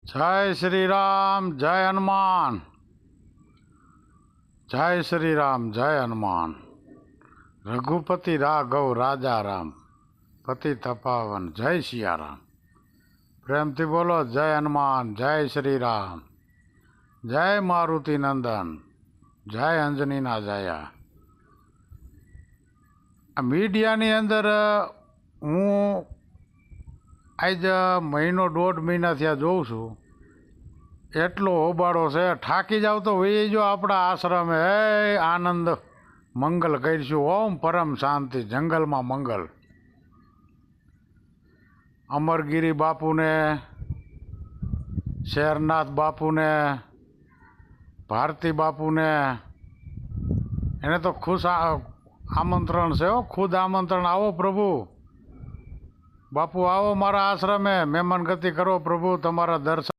जय श्री राम, जय हनुमान। जय श्री राम, जय हनुमान। रघुपति राघव राजा राम, पति तपावन। जय सिया राम। प्रेम थी बोलो जय हनुमान, जय श्री राम, जय मारुति नंदन, जय अंजनी ना जया। मीडिया नी अंदर हूँ आज महीनो 1.5 મહિના થયા જોઉં છું, એટલો હોબાળો છે, થાકી જાવ તો વહી જો આપણા આશ્રમે હે આનંદ મંગલ કરીશું, ઓમ પરમ શાંતિ, જંગલમાં મંગલ। અમરગીરી બાપુને, શેરનાથ બાપુને, ભારતી બાપુને એને તો ખુશ આમંત્રણ છે હો, ખુદ આમંત્રણ। આવો પ્રભુ, બાપુ આવો મારા આશ્રમે, મહેમાન ગતિ કરો પ્રભુ, તમારા દર્શન